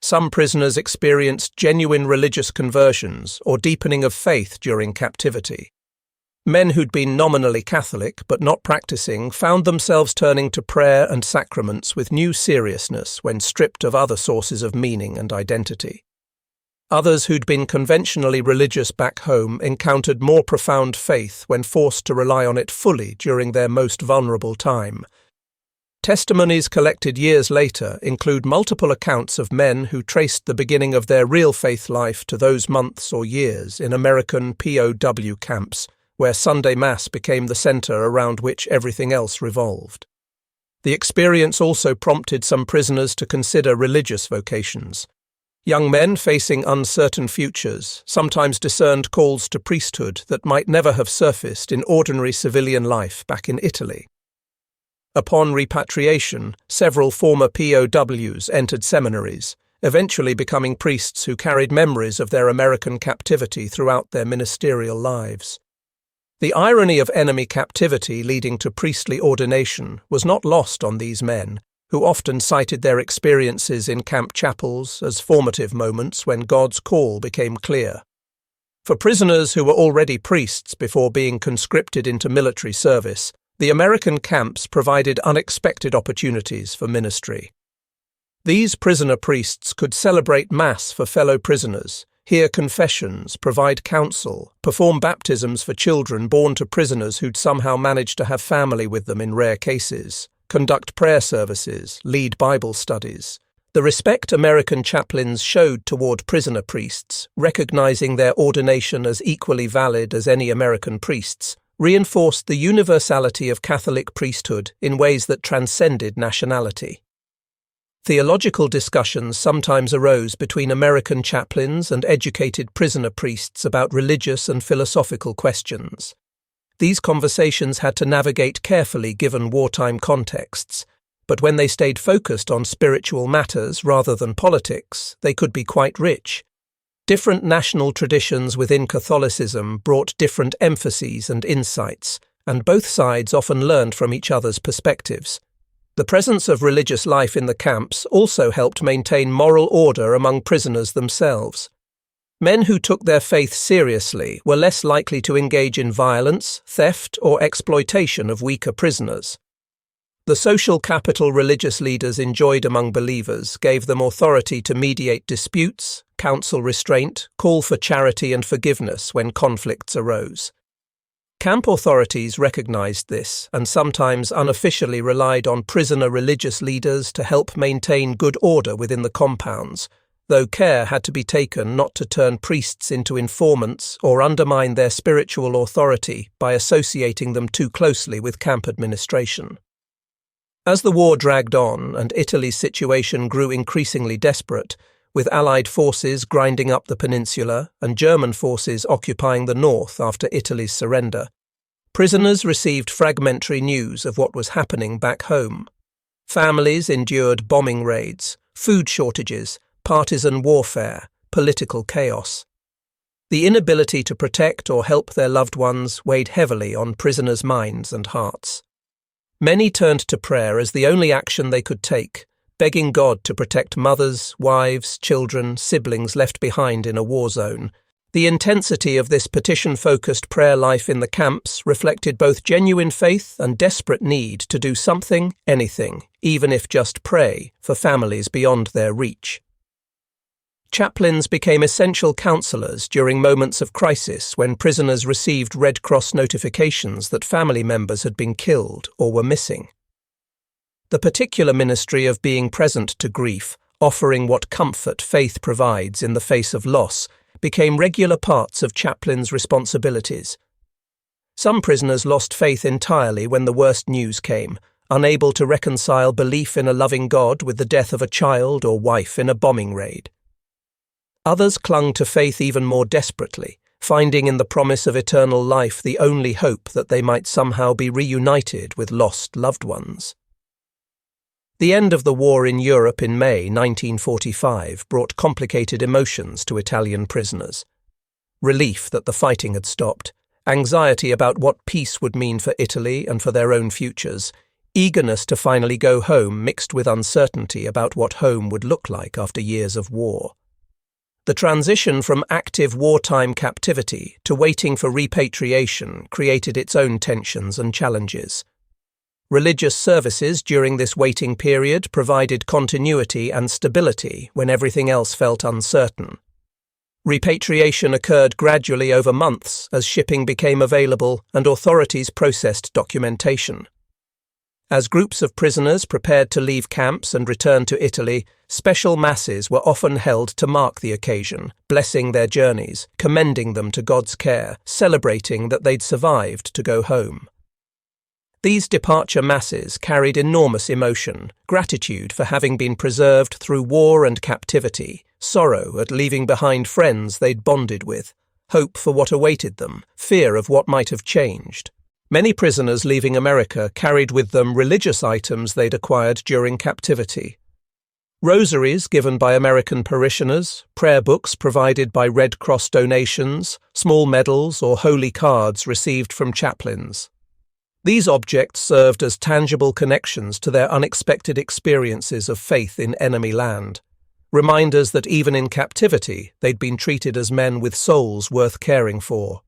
Some prisoners experienced genuine religious conversions or deepening of faith during captivity. Men who'd been nominally Catholic but not practicing found themselves turning to prayer and sacraments with new seriousness when stripped of other sources of meaning and identity. Others who'd been conventionally religious back home encountered more profound faith when forced to rely on it fully during their most vulnerable time. Testimonies collected years later include multiple accounts of men who traced the beginning of their real faith life to those months or years in American POW camps, where Sunday Mass became the center around which everything else revolved. The experience also prompted some prisoners to consider religious vocations. Young men facing uncertain futures sometimes discerned calls to priesthood that might never have surfaced in ordinary civilian life back in Italy. Upon repatriation, several former POWs entered seminaries, eventually becoming priests who carried memories of their American captivity throughout their ministerial lives. The irony of enemy captivity leading to priestly ordination was not lost on these men, who often cited their experiences in camp chapels as formative moments when God's call became clear. For prisoners who were already priests before being conscripted into military service, the American camps provided unexpected opportunities for ministry. These prisoner priests could celebrate Mass for fellow prisoners, hear confessions, provide counsel, perform baptisms for children born to prisoners who'd somehow managed to have family with them in rare cases, conduct prayer services, lead Bible studies. The respect American chaplains showed toward prisoner priests, recognizing their ordination as equally valid as any American priests, reinforced the universality of Catholic priesthood in ways that transcended nationality. Theological discussions sometimes arose between American chaplains and educated prisoner priests about religious and philosophical questions. These conversations had to navigate carefully given wartime contexts, but when they stayed focused on spiritual matters rather than politics, they could be quite rich. Different national traditions within Catholicism brought different emphases and insights, and both sides often learned from each other's perspectives. The presence of religious life in the camps also helped maintain moral order among prisoners themselves. Men who took their faith seriously were less likely to engage in violence, theft, or exploitation of weaker prisoners. The social capital religious leaders enjoyed among believers gave them authority to mediate disputes, counsel restraint, call for charity and forgiveness when conflicts arose. Camp authorities recognized this and sometimes unofficially relied on prisoner religious leaders to help maintain good order within the compounds, though care had to be taken not to turn priests into informants or undermine their spiritual authority by associating them too closely with camp administration. As the war dragged on and Italy's situation grew increasingly desperate, with Allied forces grinding up the peninsula and German forces occupying the north after Italy's surrender, prisoners received fragmentary news of what was happening back home. Families endured bombing raids, food shortages, partisan warfare, political chaos. The inability to protect or help their loved ones weighed heavily on prisoners' minds and hearts. Many turned to prayer as the only action they could take, begging God to protect mothers, wives, children, siblings left behind in a war zone. The intensity of this petition-focused prayer life in the camps reflected both genuine faith and desperate need to do something, anything, even if just pray, for families beyond their reach. Chaplains became essential counselors during moments of crisis when prisoners received Red Cross notifications that family members had been killed or were missing. The particular ministry of being present to grief, offering what comfort faith provides in the face of loss, became regular parts of chaplains' responsibilities. Some prisoners lost faith entirely when the worst news came, unable to reconcile belief in a loving God with the death of a child or wife in a bombing raid. Others clung to faith even more desperately, finding in the promise of eternal life the only hope that they might somehow be reunited with lost loved ones. The end of the war in Europe in May 1945 brought complicated emotions to Italian prisoners. Relief that the fighting had stopped, anxiety about what peace would mean for Italy and for their own futures, eagerness to finally go home mixed with uncertainty about what home would look like after years of war. The transition from active wartime captivity to waiting for repatriation created its own tensions and challenges. Religious services during this waiting period provided continuity and stability when everything else felt uncertain. Repatriation occurred gradually over months as shipping became available and authorities processed documentation. As groups of prisoners prepared to leave camps and return to Italy, special masses were often held to mark the occasion, blessing their journeys, commending them to God's care, celebrating that they'd survived to go home. These departure masses carried enormous emotion, gratitude for having been preserved through war and captivity, sorrow at leaving behind friends they'd bonded with, hope for what awaited them, fear of what might have changed. Many prisoners leaving America carried with them religious items they'd acquired during captivity. Rosaries given by American parishioners, prayer books provided by Red Cross donations, small medals or holy cards received from chaplains. These objects served as tangible connections to their unexpected experiences of faith in enemy land, reminders that even in captivity they'd been treated as men with souls worth caring for.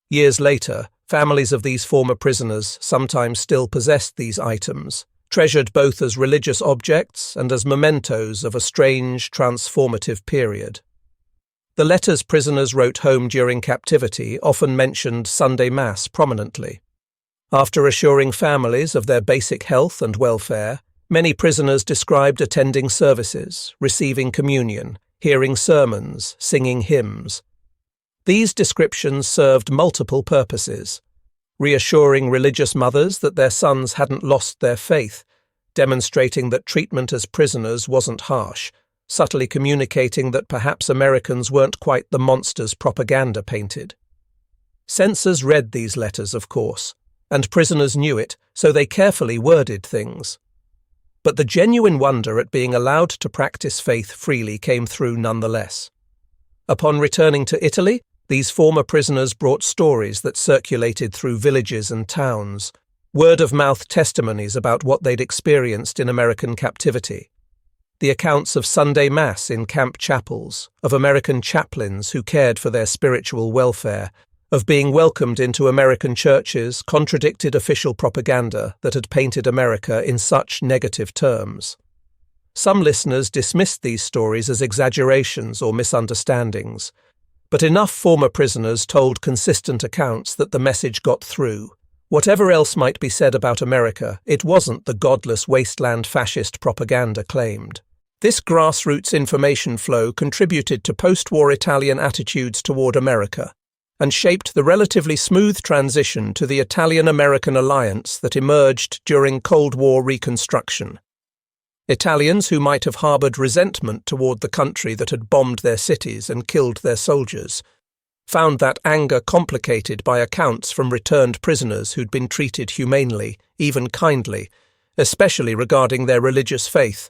Years later, families of these former prisoners sometimes still possessed these items, treasured both as religious objects and as mementos of a strange, transformative period. The letters prisoners wrote home during captivity often mentioned Sunday Mass prominently. After assuring families of their basic health and welfare, many prisoners described attending services, receiving communion, hearing sermons, singing hymns. These descriptions served multiple purposes. reassuring religious mothers that their sons hadn't lost their faith, demonstrating that treatment as prisoners wasn't harsh, subtly communicating that perhaps Americans weren't quite the monsters propaganda painted. Censors read these letters, of course, and prisoners knew it, so they carefully worded things. But the genuine wonder at being allowed to practice faith freely came through nonetheless. Upon returning to Italy, these former prisoners brought stories that circulated through villages and towns, word-of-mouth testimonies about what they'd experienced in American captivity. The accounts of Sunday Mass in camp chapels, of American chaplains who cared for their spiritual welfare, of being welcomed into American churches contradicted official propaganda that had painted America in such negative terms. Some listeners dismissed these stories as exaggerations or misunderstandings, but enough former prisoners told consistent accounts that the message got through. Whatever else might be said about America, it wasn't the godless wasteland fascist propaganda claimed. This grassroots information flow contributed to post-war Italian attitudes toward America, and shaped the relatively smooth transition to the Italian-American alliance that emerged during Cold War reconstruction. Italians who might have harbored resentment toward the country that had bombed their cities and killed their soldiers found that anger complicated by accounts from returned prisoners who'd been treated humanely, even kindly, especially regarding their religious faith.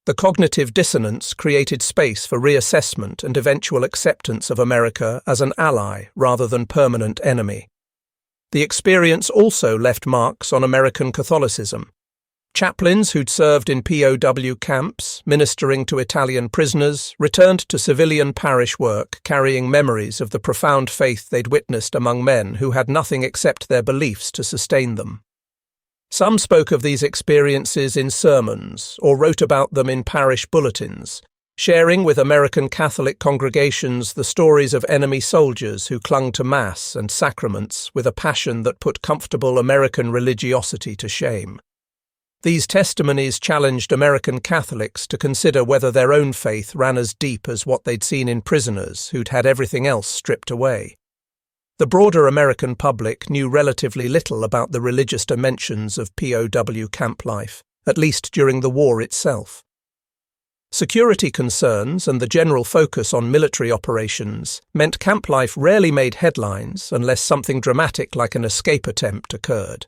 The cognitive dissonance created space for reassessment and eventual acceptance of America as an ally rather than permanent enemy. The experience also left marks on American Catholicism. Chaplains who'd served in POW camps, ministering to Italian prisoners, returned to civilian parish work carrying memories of the profound faith they'd witnessed among men who had nothing except their beliefs to sustain them. Some spoke of these experiences in sermons or wrote about them in parish bulletins, sharing with American Catholic congregations the stories of enemy soldiers who clung to Mass and sacraments with a passion that put comfortable American religiosity to shame. These testimonies challenged American Catholics to consider whether their own faith ran as deep as what they'd seen in prisoners who'd had everything else stripped away. The broader American public knew relatively little about the religious dimensions of POW camp life, at least during the war itself. Security concerns and the general focus on military operations meant camp life rarely made headlines unless something dramatic like an escape attempt occurred.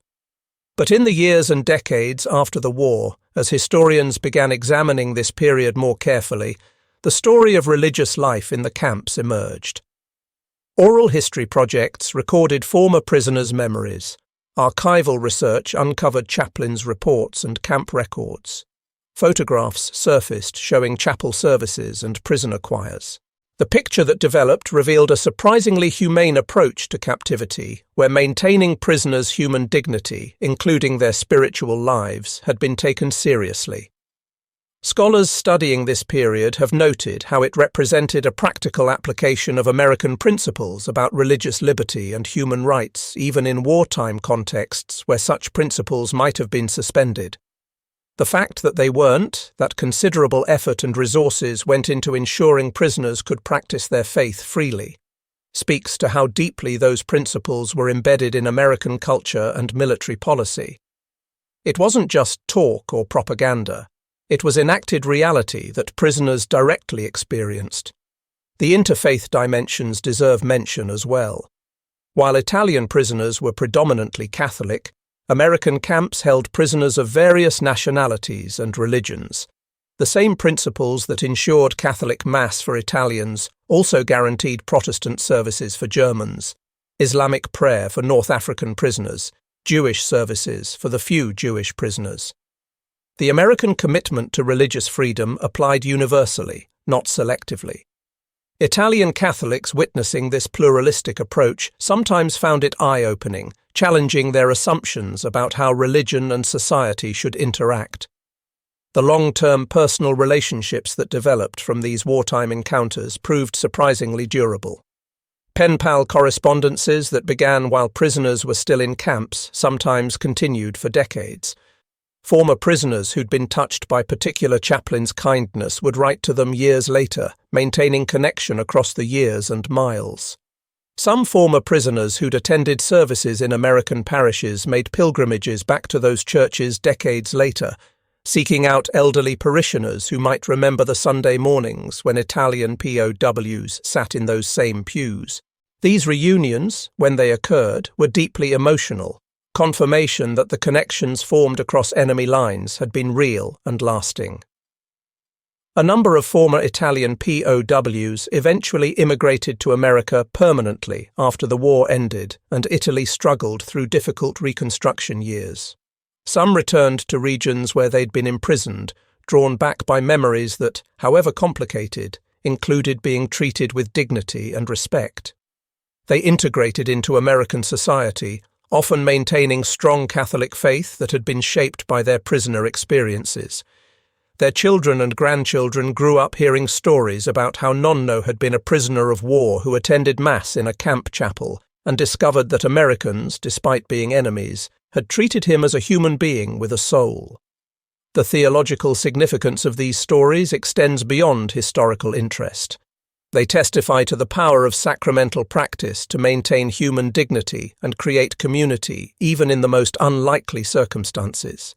But in the years and decades after the war, as historians began examining this period more carefully, the story of religious life in the camps emerged. Oral history projects recorded former prisoners' memories. Archival research uncovered chaplains' reports and camp records. Photographs surfaced showing chapel services and prisoner choirs. The picture that developed revealed a surprisingly humane approach to captivity, where maintaining prisoners' human dignity, including their spiritual lives, had been taken seriously. Scholars studying this period have noted how it represented a practical application of American principles about religious liberty and human rights, even in wartime contexts where such principles might have been suspended. The fact that they weren't, that considerable effort and resources went into ensuring prisoners could practice their faith freely, speaks to how deeply those principles were embedded in American culture and military policy. It wasn't just talk or propaganda. It was enacted reality that prisoners directly experienced. The interfaith dimensions deserve mention as well. While Italian prisoners were predominantly Catholic, American camps held prisoners of various nationalities and religions. The same principles that ensured Catholic Mass for Italians also guaranteed Protestant services for Germans, Islamic prayer for North African prisoners, Jewish services for the few Jewish prisoners. The American commitment to religious freedom applied universally, not selectively. Italian Catholics witnessing this pluralistic approach sometimes found it eye-opening, challenging their assumptions about how religion and society should interact. The long-term personal relationships that developed from these wartime encounters proved surprisingly durable. Pen-pal correspondences that began while prisoners were still in camps sometimes continued for decades. Former prisoners who'd been touched by particular chaplains' kindness would write to them years later, maintaining connection across the years and miles. Some former prisoners who'd attended services in American parishes made pilgrimages back to those churches decades later, seeking out elderly parishioners who might remember the Sunday mornings when Italian POWs sat in those same pews. These reunions, when they occurred, were deeply emotional, confirmation that the connections formed across enemy lines had been real and lasting. A number of former Italian POWs eventually immigrated to America permanently after the war ended and Italy struggled through difficult reconstruction years. Some returned to regions where they'd been imprisoned, drawn back by memories that, however complicated, included being treated with dignity and respect. They integrated into American society, often maintaining strong Catholic faith that had been shaped by their prisoner experiences. Their children and grandchildren grew up hearing stories about how Nonno had been a prisoner of war who attended Mass in a camp chapel and discovered that Americans, despite being enemies, had treated him as a human being with a soul. The theological significance of these stories extends beyond historical interest. They testify to the power of sacramental practice to maintain human dignity and create community, even in the most unlikely circumstances.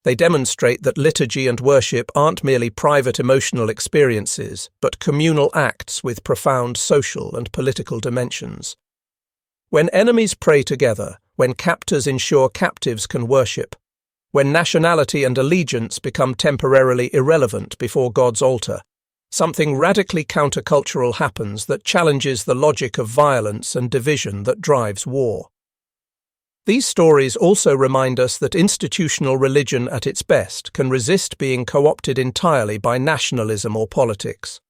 They demonstrate that liturgy and worship aren't merely private emotional experiences, but communal acts with profound social and political dimensions. When enemies pray together, when captors ensure captives can worship, when nationality and allegiance become temporarily irrelevant before God's altar, something radically countercultural happens that challenges the logic of violence and division that drives war. These stories also remind us that institutional religion at its best can resist being co-opted entirely by nationalism or politics.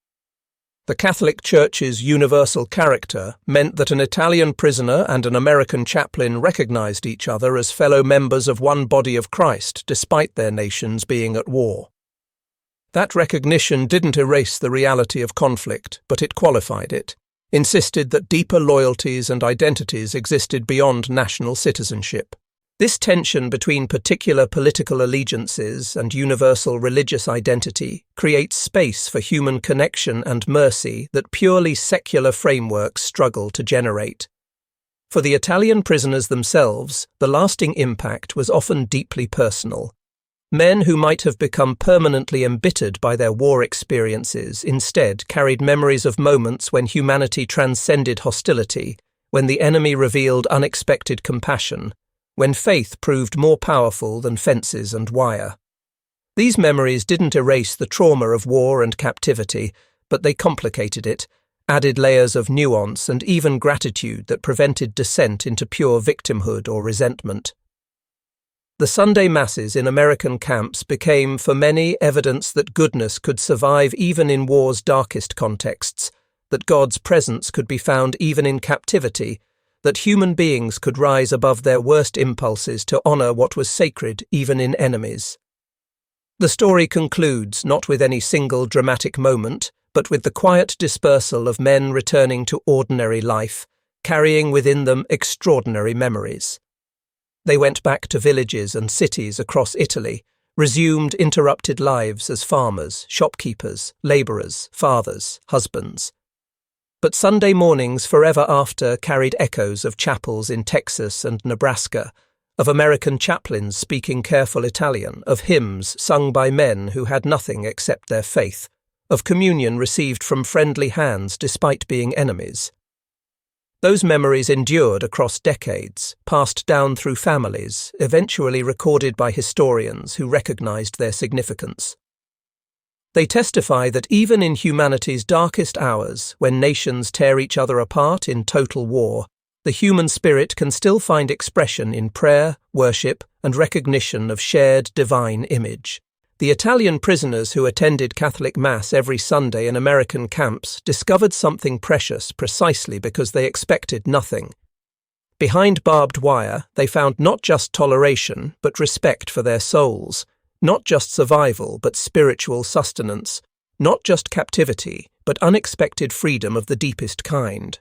The Catholic Church's universal character meant that an Italian prisoner and an American chaplain recognized each other as fellow members of one body of Christ despite their nations being at war. That recognition didn't erase the reality of conflict, but it qualified it. Insisted that deeper loyalties and identities existed beyond national citizenship. This tension between particular political allegiances and universal religious identity creates space for human connection and mercy that purely secular frameworks struggle to generate. For the Italian prisoners themselves, the lasting impact was often deeply personal. Men who might have become permanently embittered by their war experiences instead carried memories of moments when humanity transcended hostility, when the enemy revealed unexpected compassion, when faith proved more powerful than fences and wire. These memories didn't erase the trauma of war and captivity, but they complicated it, added layers of nuance and even gratitude that prevented descent into pure victimhood or resentment. The Sunday Masses in American camps became, for many, evidence that goodness could survive even in war's darkest contexts, that God's presence could be found even in captivity, that human beings could rise above their worst impulses to honor what was sacred even in enemies. The story concludes not with any single dramatic moment, but with the quiet dispersal of men returning to ordinary life, carrying within them extraordinary memories. They went back to villages and cities across Italy, resumed interrupted lives as farmers, shopkeepers, labourers, fathers, husbands. But Sunday mornings forever after carried echoes of chapels in Texas and Nebraska, of American chaplains speaking careful Italian, of hymns sung by men who had nothing except their faith, of communion received from friendly hands despite being enemies. Those memories endured across decades, passed down through families, eventually recorded by historians who recognized their significance. They testify that even in humanity's darkest hours, when nations tear each other apart in total war, the human spirit can still find expression in prayer, worship, and recognition of shared divine image. The Italian prisoners who attended Catholic Mass every Sunday in American camps discovered something precious precisely because they expected nothing. Behind barbed wire, they found not just toleration, but respect for their souls, not just survival, but spiritual sustenance, not just captivity, but unexpected freedom of the deepest kind.